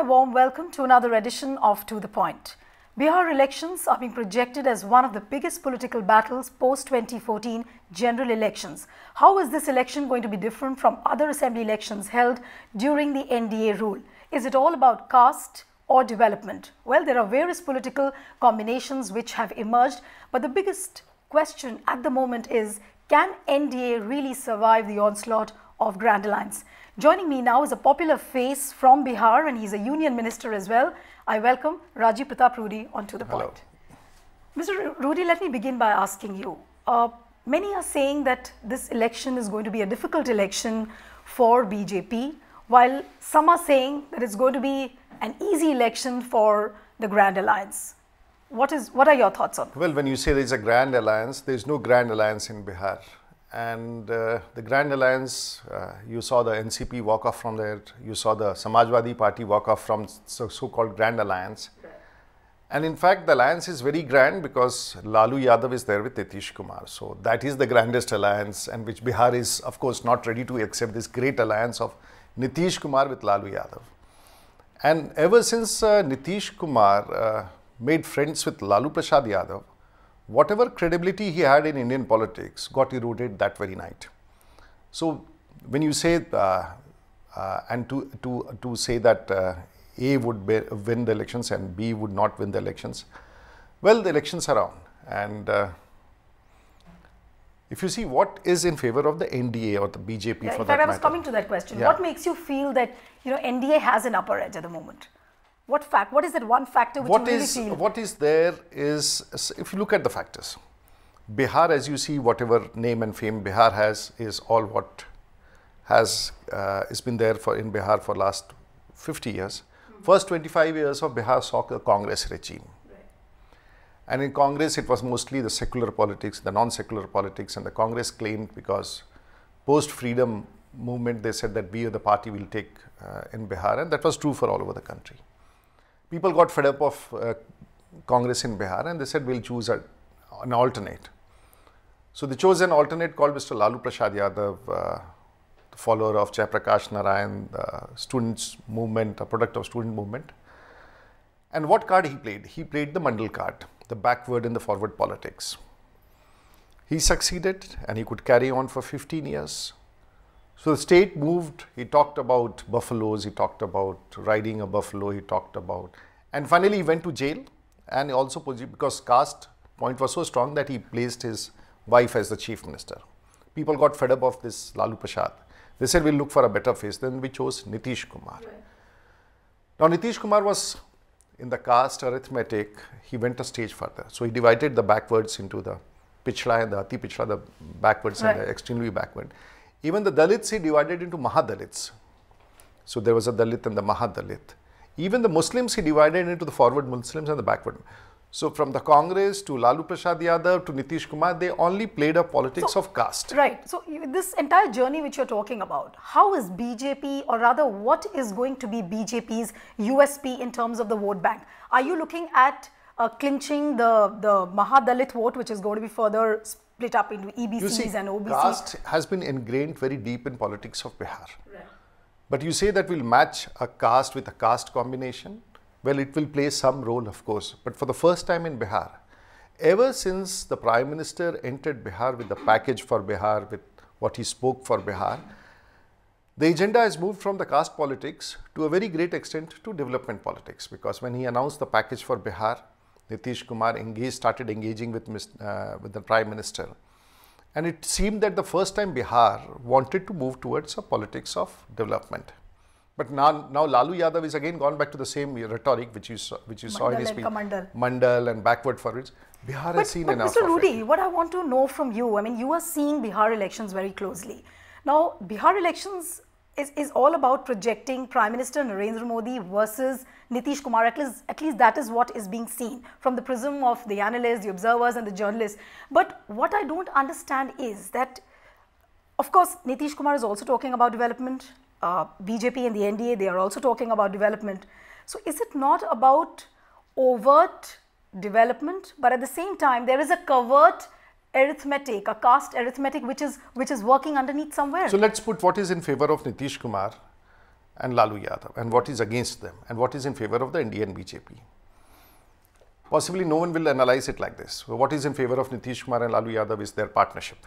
warm welcome to another edition of To The Point. Bihar elections are being projected as one of the biggest political battles post-2014 general elections. How is this election going to be different from other assembly elections held during the NDA rule? Is it all about caste or development? Well, there are various political combinations which have emerged, but the biggest question at the moment is, can NDA really survive the onslaught of Grand Alliance? Joining me now is a popular face from Bihar, and he's a union minister as well. I welcome Rajeev Pratap Rudy on To The Point. Mr. Rudy, let me begin by asking you. Many are saying that this election is going to be a difficult election for BJP, while some are saying that it's going to be an easy election for the Grand Alliance. What are your thoughts on it? Well, when you say there's a Grand Alliance, there's no Grand Alliance in Bihar. And the Grand Alliance, you saw the NCP walk off from there, you saw the Samajwadi Party walk off from so-called Grand Alliance. Right. And in fact, the alliance is very grand because Lalu Yadav is there with Nitish Kumar. So that is the grandest alliance, and which Bihar is, of course, not ready to accept this great alliance of Nitish Kumar with Lalu Yadav. And ever since Nitish Kumar made friends with Lalu Prasad Yadav, whatever credibility he had in Indian politics got eroded that very night. So when you say, and to say that A would win the elections and B would not win the elections, well, the elections are on. And if you see what is in favor of the NDA or the BJP, yeah, for in fact, that I was matter, coming to that question. Yeah. What makes you feel that NDA has an upper edge at the moment? What is that one factor which you really feel? What is there is, if you look at the factors, Bihar, as you see, whatever name and fame Bihar has, is all what has been there in Bihar for last 50 years. First 25 years of Bihar saw the Congress regime. Right. And in Congress, it was mostly the secular politics, the non-secular politics, and the Congress claimed, because post-freedom movement, they said that we, the party, will take in Bihar, and that was true for all over the country. People got fed up of Congress in Bihar, and they said, we'll choose an alternate. So they chose an alternate called Mr. Lalu Prasad Yadav, the follower of Jayaprakash Narayan, the students' movement, a product of student movement. And what card he played? He played the Mandal card, the backward and the forward politics. He succeeded, and he could carry on for 15 years. So the state moved, he talked about buffaloes, he talked about riding a buffalo, he talked about, and finally he went to jail, and also because caste point was so strong that he placed his wife as the chief minister. People got fed up of this Lalu Prasad. They said, we'll look for a better face. Then we chose Nitish Kumar. Right. Now Nitish Kumar was in the caste arithmetic, he went a stage further. So he divided the backwards into the Pichla and the Ati Pichla, the backwards and the extremely backward. Even the Dalits he divided into Mahadalits. So there was a Dalit and the Mahadalit. Even the Muslims he divided into the forward Muslims and the backward. So from the Congress to Lalu Prasad Yadav to Nitish Kumar, they only played a politics of caste. Right. So this entire journey which you're talking about, how is BJP, or rather what is going to be BJP's USP in terms of the vote bank? Are you looking at clinching the Mahadalit vote, which is going to be further split up into EBCs and OBCs? Caste has been ingrained very deep in politics of Bihar. Right. But you say that we'll match a caste with a caste combination. Well, it will play some role, of course. But for the first time in Bihar, ever since the Prime Minister entered Bihar with the package for Bihar, with what he spoke for Bihar, the agenda has moved from the caste politics to a very great extent to development politics. Because when he announced the package for Bihar, Nitish Kumar started engaging with the Prime Minister. And it seemed that the first time Bihar wanted to move towards a politics of development. But now Lalu Yadav is again gone back to the same rhetoric which you saw in his speech. Mandal and backward forwards. Bihar has seen enough Mr. Rudy, of it. what I want to know from you, I mean, you are seeing Bihar elections very closely. Now, Bihar elections is all about projecting Prime Minister Narendra Modi versus Nitish Kumar. At least that is what is being seen from the prism of the analysts, the observers and the journalists. But what I don't understand is that, of course, Nitish Kumar is also talking about development. BJP and the NDA, they are also talking about development. So is it not about overt development, but at the same time there is a covert arithmetic, a caste arithmetic which is working underneath somewhere? So let's put what is in favor of Nitish Kumar and Lalu Yadav, and what is against them, and what is in favor of the Indian BJP. Possibly no one will analyze it like this. What is in favor of Nitish Kumar and Lalu Yadav is their partnership.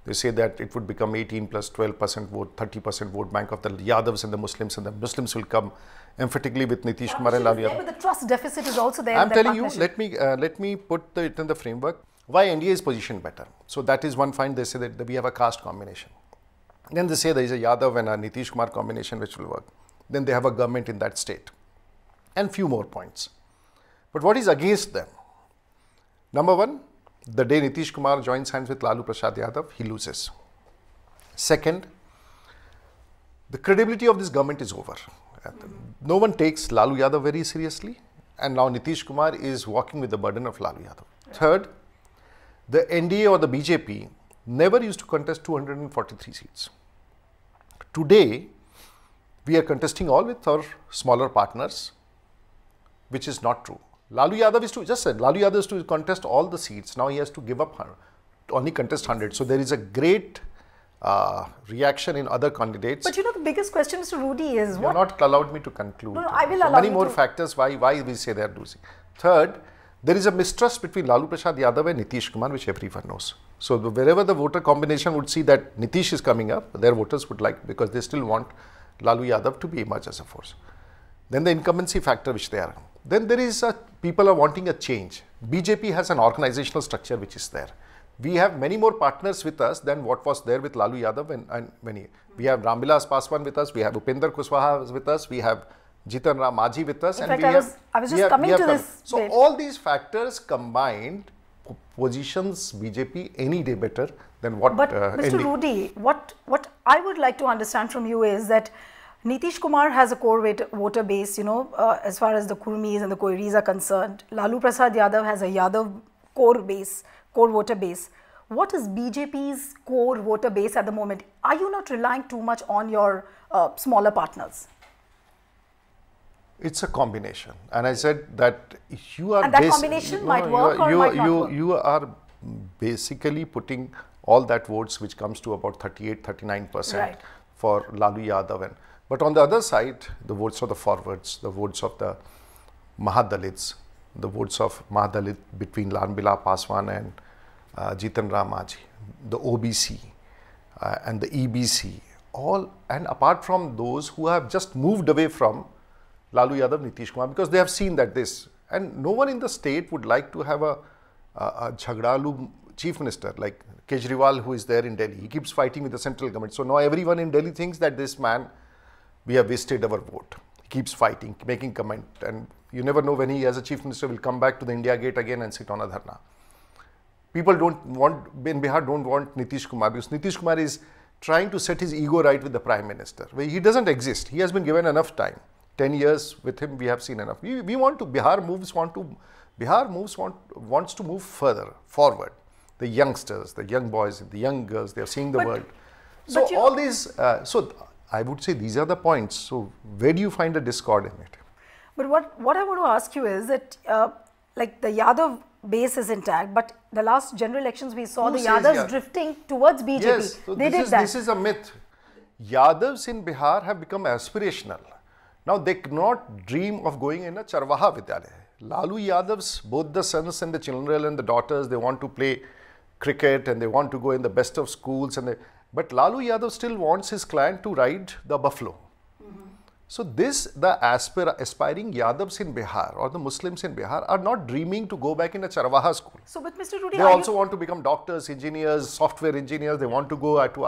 They say that it would become 18 plus 12% vote, 30% vote bank of the Yadavs and the Muslims will come emphatically with Nitish Kumar and Lalu Yadav. But the trust deficit is also there. I'm telling you, let me put it in the framework. Why NDA is positioned better. So that is one fine. They say that we have a caste combination. Then they say there is a Yadav and a Nitish Kumar combination which will work. Then they have a government in that state. And few more points. But what is against them? Number one, the day Nitish Kumar joins hands with Lalu Prasad Yadav, he loses. Second, the credibility of this government is over. No one takes Lalu Yadav very seriously. And now Nitish Kumar is walking with the burden of Lalu Yadav. Third, the NDA or the BJP never used to contest 243 seats. Today, we are contesting all with our smaller partners, which is not true. Lalu Yadav is to, just said, Lalu Yadav is to contest all the seats. Now he has to give up, only contest 100. So there is a great reaction in other candidates. But you know, the biggest question, Mr. Rudy, is what? You have not allowed me to conclude. No, I will so allow many more factors why we say they are losing. Third, there is a mistrust between Lalu Prasad Yadav and Nitish Kumar, which everyone knows. So wherever the voter combination would see that Nitish is coming up, their voters would like, because they still want Lalu Yadav to be emerged as a force. Then the incumbency factor which they are. Then there is people are wanting a change. BJP has an organizational structure which is there. We have many more partners with us than what was there with Lalu Yadav and many. We have Ramvilas Paswan with us, we have Upendra Kushwaha with us, we have Jitan Ram Majhi with us. In fact, I was just coming to this. So bit. All these factors combined positions BJP any day better than what. But Mr. Rudy, what I would like to understand from you is that Nitish Kumar has a core voter base, you know, as far as the Kurmis and the Koiris are concerned. Lalu Prasad Yadav has a Yadav core voter base. What is BJP's core voter base at the moment? Are you not relying too much on your smaller partners? It's a combination, and I said that you are. And that combination might work or might not work. You are basically putting all that votes, which comes to about 38-39% for Lalu Yadav. But on the other side, the votes of the forwards, the votes of the Mahadalits, the votes of Mahadalit between Ramvilas Paswan and Jitan Ram Majhi, the OBC and the EBC, all, and apart from those who have just moved away from Lalu Yadav, Nitish Kumar, because they have seen that this, and no one in the state would like to have a Jhagdalu chief minister like Kejriwal, who is there in Delhi. He keeps fighting with the central government. So now everyone in Delhi thinks that this man, we have wasted our vote. He keeps fighting, making comment, and you never know when he as a chief minister will come back to the India gate again and sit on a dharna. People in Bihar don't want Nitish Kumar, because Nitish Kumar is trying to set his ego right with the prime minister. He doesn't exist. He has been given enough time. 10 years with him, we have seen enough. We want to, Bihar wants to move further, forward. The youngsters, the young boys, the young girls, they are seeing the world. So all these, so I would say these are the points. So where do you find a discord in it? But what I want to ask you is that, like the Yadav base is intact, but the last general elections we saw the Yadavs drifting towards BJP. Yes, so this is a myth. Yadavs in Bihar have become aspirational. Now they cannot dream of going in a Charwaha Vidyalaya. Lalu Yadavs, both the sons and the children and the daughters, they want to play cricket and they want to go in the best of schools. But Lalu Yadav still wants his clan to ride the buffalo. So the aspiring Yadavs in Bihar or the Muslims in Bihar are not dreaming to go back in a Charwaha school. So, but Mr. Rudy, they also want to become doctors, engineers, software engineers. They want to go to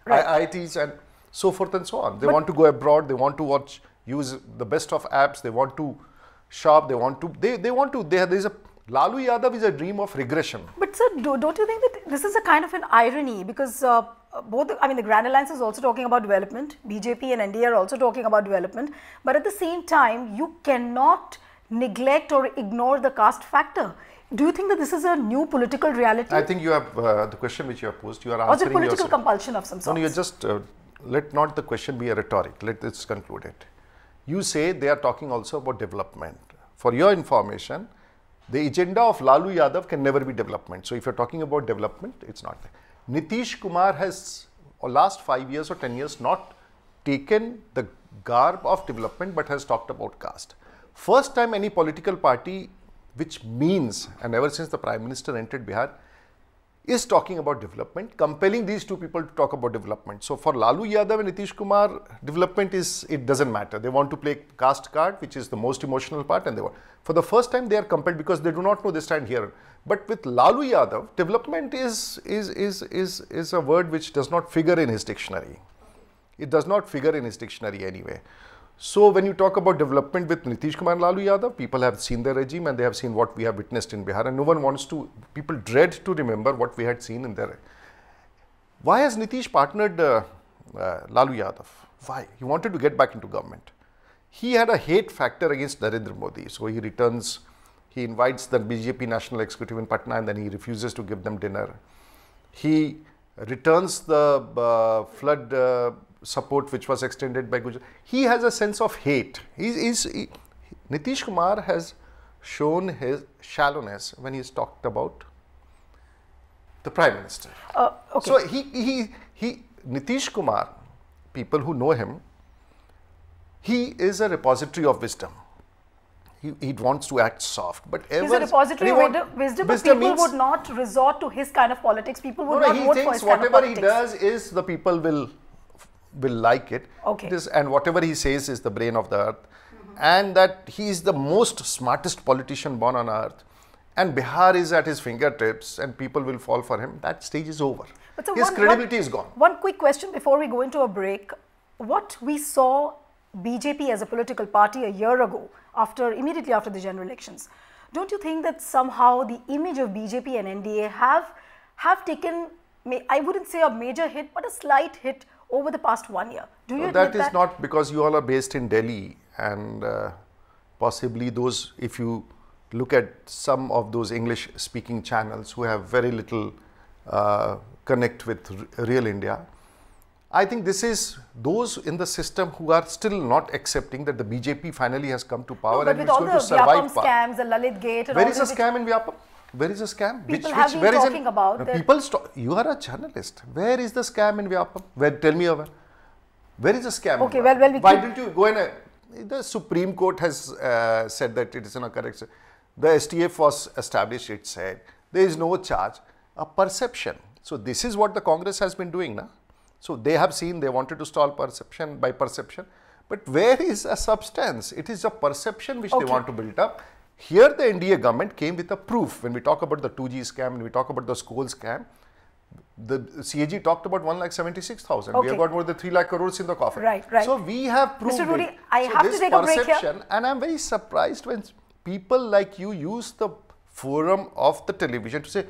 IITs and so forth and so on. They want to go abroad. They want to use the best of apps. They want to shop. There is a Lalu Yadav is a dream of regression. But sir, don't you think that this is a kind of an irony, because the Grand Alliance is also talking about development, BJP and NDA are also talking about development, but at the same time you cannot neglect or ignore the caste factor. Do you think that this is a new political reality? I think you have the question which you have posed, you are answering yourself. Or is it political compulsion of some sort? No, you just let not the question be a rhetoric. Let us conclude it. You say they are talking also about development. For your information, the agenda of Lalu Yadav can never be development. So if you're talking about development, it's not there. Nitish Kumar has, last 5 years or 10 years, not taken the garb of development but has talked about caste. First time any political party which means, and ever since the Prime Minister entered Bihar, is talking about development, compelling these two people to talk about development. So for Lalu Yadav and Nitish Kumar, development it doesn't matter. They want to play caste card, which is the most emotional part, and they want. For the first time, they are compelled because they do not know they stand here. But with Lalu Yadav, development is a word which does not figure in his dictionary. It does not figure in his dictionary anyway. So when you talk about development with Nitish Kumar and Lalu Yadav, people have seen the regime and they have seen what we have witnessed in Bihar, and no one wants to, people dread to remember what we had seen in there. Why has Nitish partnered Lalu Yadav? Why? He wanted to get back into government. He had a hate factor against Narendra Modi, so he returns, he invites the BJP National Executive in Patna and then he refuses to give them dinner. He returns the flood support which was extended by Gujarat. He has a sense of hate. Nitish Kumar has shown his shallowness when he's talked about the Prime Minister. Okay. So Nitish Kumar, people who know him, he is a repository of wisdom. He wants to act soft, but he's a repository of wisdom, but people would not resort to his kind of politics. People would not vote for his kind of politics. Whatever he does is the people will like it. Okay. And whatever he says is the brain of the earth. And that he is the most smartest politician born on earth. And Bihar is at his fingertips and people will fall for him. That stage is over. So his credibility is gone. One quick question before we go into a break. What we saw BJP as a political party a year ago, immediately after the general elections, don't you think that somehow the image of BJP and NDA have taken, I wouldn't say a major hit, but a slight hit over the past 1 year? Do you admit that? That is not because you all are based in Delhi and possibly those, if you look at some of those English speaking channels who have very little connect with real India, I think this is those in the system who are still not accepting that the BJP finally has come to power. No, but and with it's all going the to survive Vyapam scams, the Lalit Gate, and where all is a scam in Vyapam? Where is the scam? People have been talking about that. People you are a journalist. Where is the scam in Vyapam? Tell me over. Where is the scam? Okay, why didn't you go in the Supreme Court has said that it is in a correct. The STF was established, it said. There is no charge. A perception. So this is what the Congress has been doing now. So they have seen, they wanted to stall perception by perception. But where is a substance? It is a perception which they want to build up. Here the NDA government came with a proof. When we talk about the 2G scam, when we talk about the school scam, the CAG talked about 1,76,000. Okay. We have got more than 3 lakh crores in the coffer. Right. So we have proved Mr. Rudy, it. I have to take a break here. And I'm very surprised when people like you use the forum of the television to say,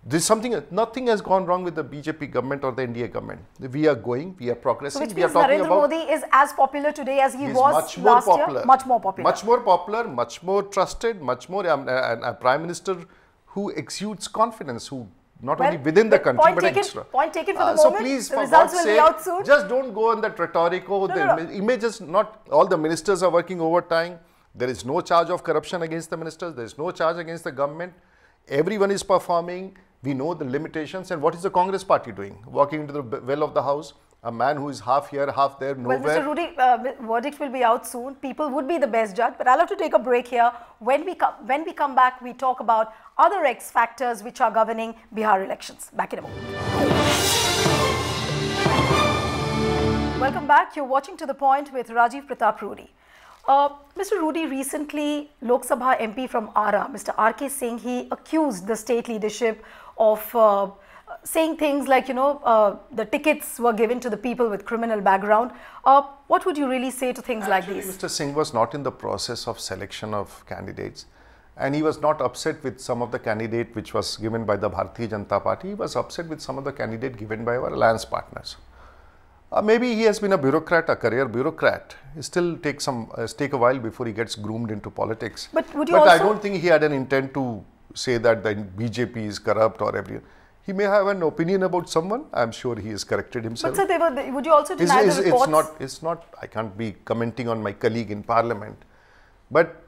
there's nothing has gone wrong with the BJP government or the NDA government. We are going, we are progressing. So which means Narendra Modi is as popular today as he was last year? Much more popular. Much more popular, much more trusted, much more a Prime Minister who exudes confidence, who not only within the country but extra. Point taken for the so moment. Please, the for results God's will be out soon. Just don't go on that rhetoric. Oh, the image is not, all the ministers are working overtime. There is no charge of corruption against the ministers. There is no charge against the government. Everyone is performing. We know the limitations. And what is the Congress party doing? Walking into the well of the house. A man who is half here, half there, nowhere. Well, Mr. Rudy, verdict will be out soon. People would be the best judge. But I'll have to take a break here. When we come back, we talk about other X factors which are governing Bihar elections. Back in a moment. Welcome back. You're watching To The Point with Rajeev Pratap Rudy. Mr. Rudy, recently Lok Sabha MP from Ara, Mr. R.K. Singh, he accused the state leadership of saying things like, the tickets were given to the people with criminal background. What would you really say to things like these? Mr. Singh was not in the process of selection of candidates, and he was not upset with some of the candidate which was given by the Bharatiya Janata Party. He was upset with some of the candidate given by our alliance partners. Maybe he has been a bureaucrat, a career bureaucrat. It still takes take a while before he gets groomed into politics. But I don't think he had an intent to say that the BJP is corrupt or everything. He may have an opinion about someone. I'm sure he has corrected himself. But sir, would you also deny the reports? It's not. I can't be commenting on my colleague in Parliament, but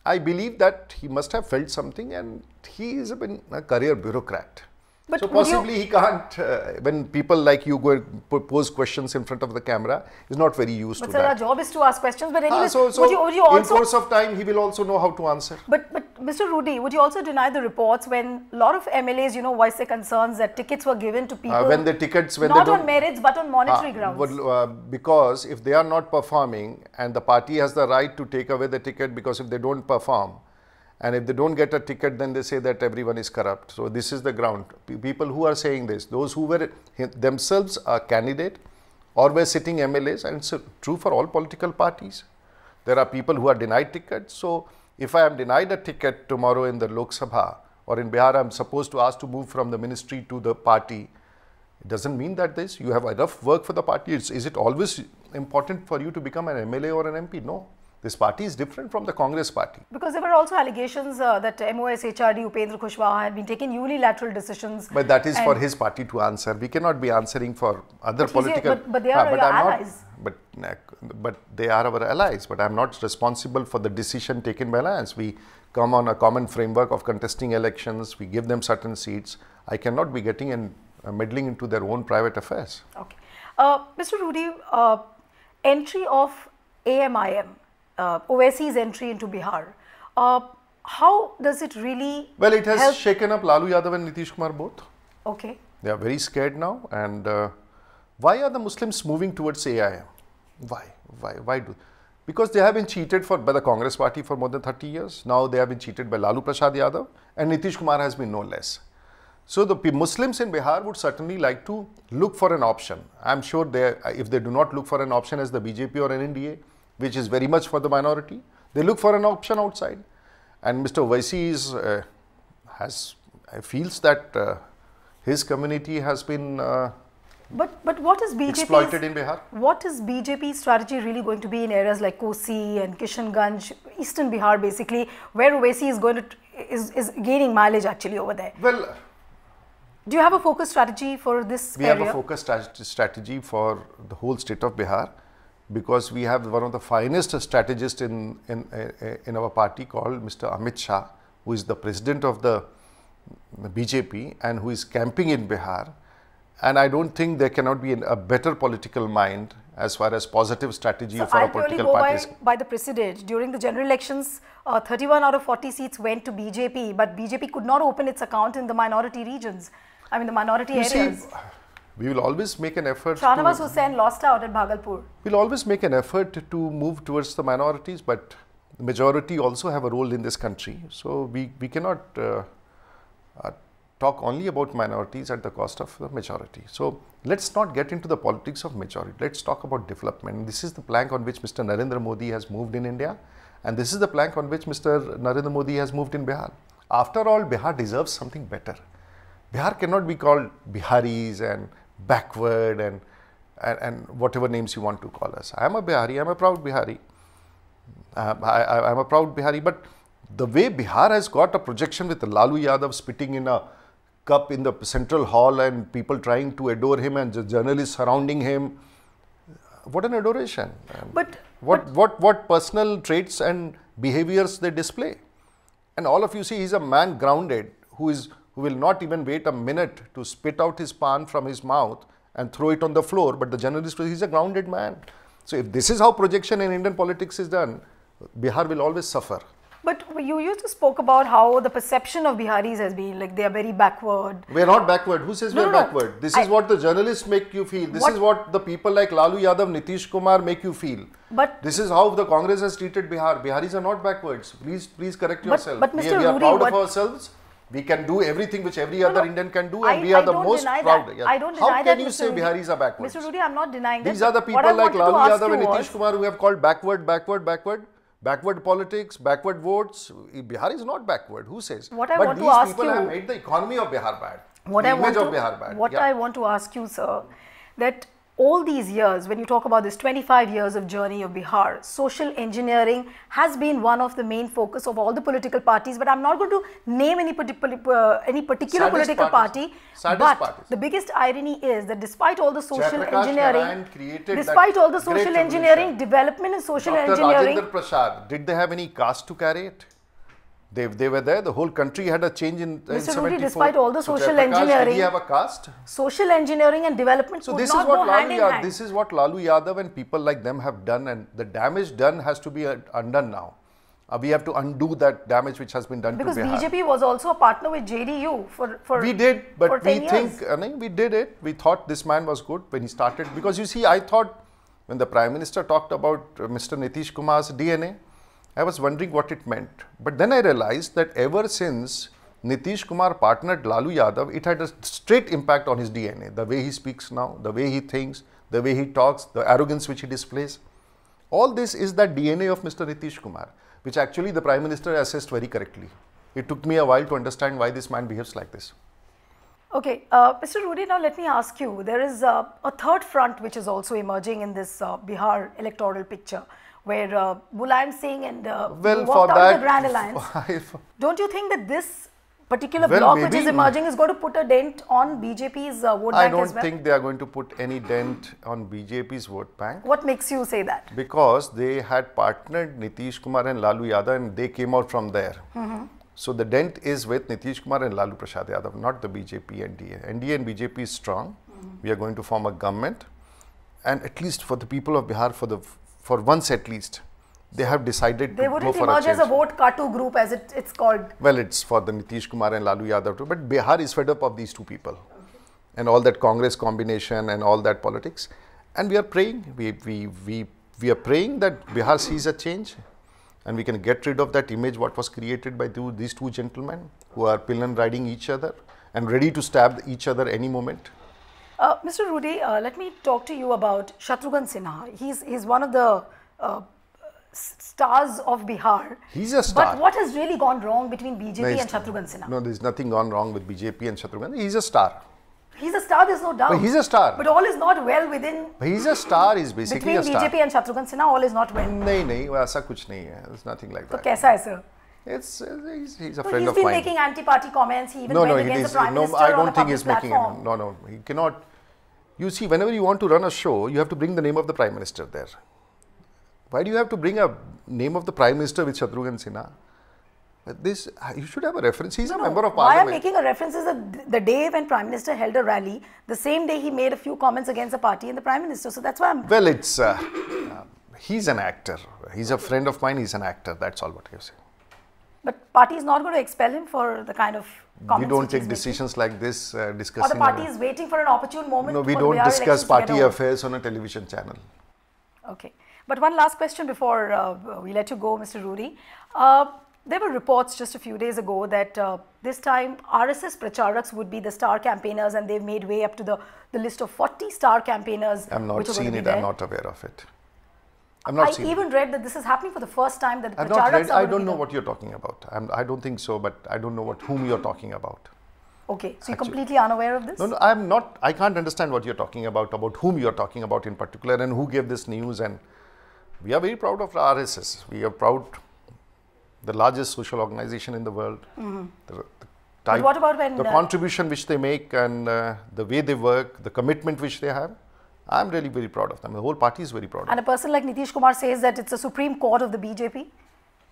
I believe that he must have felt something, and he has been a career bureaucrat. But so possibly he can't, when people like you go and pose questions in front of the camera, is not very used to But that. sir, our job is to ask questions. But anyways, so would you also, in course of time, he will also know how to answer. But Mr. Rudy, would you also deny the reports when a lot of MLAs, voice their concerns that tickets were given to people when the tickets, when not they don't, on merits but on monetary grounds? Because if they are not performing and the party has the right to take away the ticket, because if they don't perform, and if they don't get a ticket, then they say that everyone is corrupt. So this is the ground. People who are saying this, those who were themselves a candidate or were sitting MLAs, and it's true for all political parties. There are people who are denied tickets. So if I am denied a ticket tomorrow in the Lok Sabha or in Bihar, I am supposed to ask to move from the ministry to the party. It doesn't mean that you have enough work for the party. Is it always important for you to become an MLA or an MP? No. This party is different from the Congress party. Because there were also allegations that MOS HRD Upendra Kushwaha had been taking unilateral decisions. But that is for his party to answer. We cannot be answering for other political... But they are your allies. But they are our allies. But I am not responsible for the decision taken by alliance. We come on a common framework of contesting elections. We give them certain seats. I cannot be getting and meddling into their own private affairs. Okay. Mr. Rudy, entry of AMIM, Owaisi's entry into Bihar, how does it really Well, it has shaken up Lalu Yadav and Nitish Kumar both. Okay. They are very scared now. And why are the Muslims moving towards AIM? Why do? Because they have been cheated by the Congress party for more than 30 years. Now they have been cheated by Lalu Prasad Yadav, and Nitish Kumar has been no less. So the Muslims in Bihar would certainly like to look for an option. I am sure if they do not look for an option as the BJP or an NDA, which is very much for the minority, they look for an option outside. And Mr. Vyas feels that his community has been but what is BJP's exploited in Bihar? What is BJP's strategy really going to be in areas like Kosi and Kishanganj, Eastern Bihar basically, where Owaisi is gaining mileage actually over there? Well, do you have a focus strategy for this area? We have a focus strategy for the whole state of Bihar, because we have one of the finest strategists in our party called Mr. Amit Shah, who is the president of the BJP and who is camping in Bihar. And I don't think there cannot be a better political mind as far as positive strategy for a political party. So by the precedent, during the general elections, 31 out of 40 seats went to BJP, but BJP could not open its account in the minority regions. I mean the minority areas. See, we will always make an effort. Shahnawaz Hussain lost out at Bhagalpur. We'll always make an effort to move towards the minorities, but the majority also have a role in this country. So we cannot talk only about minorities at the cost of the majority. So let's not get into the politics of majority. Let's talk about development. This is the plank on which Mr. Narendra Modi has moved in India, and this is the plank on which Mr. Narendra Modi has moved in Bihar. After all, Bihar deserves something better. Bihar cannot be called Biharis and backward and whatever names you want to call us. I am a Bihari, I am a proud Bihari. I am a proud Bihari, but the way Bihar has got a projection with Lalu Yadav spitting in a cup in the central hall and people trying to adore him and the journalists surrounding him, what an adoration. What personal traits and behaviors they display. And all of you see, he is a man grounded who will not even wait a minute to spit out his pan from his mouth and throw it on the floor, but the journalist, he's a grounded man. So if this is how projection in Indian politics is done, Bihar will always suffer. But you used to spoke about how the perception of Biharis has been like they are very backward. We are not backward. Who says we are backward? This is what the journalists make you feel. This is what the people like Lalu Yadav, Nitish Kumar make you feel. But this is how the Congress has treated Bihar. Biharis are not backwards. Please correct yourself. But Mr. We are Rudy, proud of ourselves. We can do everything which every other Indian can do, and we are the most proud. Yeah. I don't deny how can you say Biharis are backwards? Mr. Rudy, I'm not denying that. These are the people like Lalu Yadav and Nitish Kumar who have called backward politics, backward votes. Bihar is not backward. Who says? But these people have made the economy of Bihar bad. What I want to ask you, sir, that all these years, when you talk about this 25 years of journey of Bihar, social engineering has been one of the main focus of all the political parties. But I'm not going to name any particular political party. But the biggest irony is that despite all the social engineering, development in social engineering. Rajendra Prasad, did they have any caste to carry it? They were there. The whole country had a change in Mr. 74. Rudy, despite all the So social Jayaprakash, engineering, did he have a caste? social engineering and development So could this not is what go hand in hand. This is what Lalu Yadav and people like them have done, and the damage done has to be undone now. We have to undo that damage which has been done Because to Bihar. BJP was also a partner with JDU for We did, but for we 10 think years. we did it. We thought this man was good when he started, because you see, I thought when the Prime Minister talked about Mr. Nitish Kumar's DNA, I was wondering what it meant. But then I realized that ever since Nitish Kumar partnered Lalu Yadav, it had a straight impact on his DNA. The way he speaks now, the way he thinks, the way he talks, the arrogance which he displays. All this is that DNA of Mr. Nitish Kumar, which actually the Prime Minister assessed very correctly. It took me a while to understand why this man behaves like this. Okay, Mr. Rudy, now let me ask you, there is a third front which is also emerging in this Bihar electoral picture, where Mulayam Singh and walked out of the Grand Alliance. Don't you think that this particular bloc which is emerging is going to put a dent on BJP's vote bank as well? I don't think they are going to put any dent on BJP's vote bank. What makes you say that? Because they had partnered Nitish Kumar and Lalu Yadav, and they came out from there. So the dent is with Nitish Kumar and Lalu Prasad Yadav, not the BJP NDA. NDA and BJP is strong. We are going to form a government, and at least for the people of Bihar, for once at least, they have decided to go for a change. They wouldn't emerge as a vote Katu group, as it's called. Well, it's for the Nitish Kumar and Lalu Yadav too, but Bihar is fed up of these two people and all that Congress combination and all that politics. And we are praying, we are praying that Bihar sees a change and we can get rid of that image what was created by these two gentlemen who are pillion riding each other and ready to stab each other any moment. Mr. Rudy, let me talk to you about Shatrughan Sinha. He's one of the stars of Bihar. He's a star. But what has really gone wrong between BJP and Shatrughan Sinha? No, there's nothing gone wrong with BJP and Shatrughan. He's a star. He's a star, there's no doubt. But he's a star. But all is not well within... But he's a star, he's basically a star. Between BJP and Shatrughan Sinha, all is not well. No, ऐसा कुछ नहीं है. There's nothing like that. So कैसा है, sir? He's a friend of mine. He's been making anti-party comments. He even went against the Prime Minister I don't on a think he's making platform. No, he cannot. You see, whenever you want to run a show, you have to bring the name of the Prime Minister there. Why do you have to bring a name of the Prime Minister with Shatrughan Sinha? This, you should have a reference. He's a member of Parliament. Why I'm making a reference is that the day when Prime Minister held a rally, the same day he made a few comments against the party and the Prime Minister. So that's why I'm... Well, it's, he's an actor. He's a friend of mine. He's an actor. That's all what you say. But party is not going to expel him for the kind of comments. We don't take decisions like this discussing... Or the party is waiting for an opportune moment. No, we don't discuss party affairs on a television channel. Okay. But one last question before we let you go, Mr. Rudy. There were reports just a few days ago that this time RSS Pracharaks would be the star campaigners, and they've made way up to the list of 40 star campaigns. I'm not seen it. I'm not aware of it. I even read that this is happening for the first time. That the Pracharaks I don't know what you're talking about. I don't think so, but I don't know whom you're talking about. Okay, so you're completely unaware of this? No, I'm not. I can't understand what you're talking about whom you're talking about in particular, and who gave this news. And we are very proud of the RSS. We are proud. The largest social organization in the world. But what about when... The contribution which they make and the way they work, the commitment which they have, I'm really very proud of them. The whole party is very proud of them. And a person like Nitish Kumar says that it's a Supreme Court of the BJP?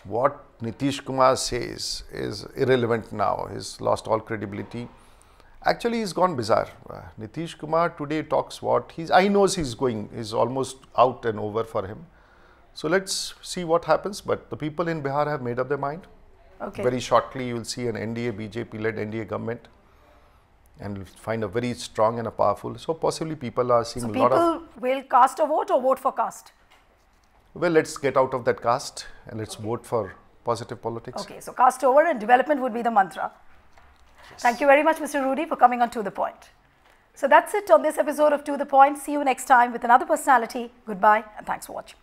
What Nitish Kumar says is irrelevant now. He's lost all credibility. Actually, he's gone bizarre. Nitish Kumar today talks what I knows he's almost out and over for him. So let's see what happens, but the people in Bihar have made up their mind. Okay. Very shortly, you will see an NDA, BJP-led NDA government, and you'll find a very strong and a powerful. So possibly people are seeing a lot of... So people will cast a vote or vote for caste? Well, let's get out of that caste and let's vote for positive politics. Okay, so caste over and development would be the mantra. Yes. Thank you very much, Mr. Rudy, for coming on To The Point. So that's it on this episode of To The Point. See you next time with another personality. Goodbye and thanks for watching.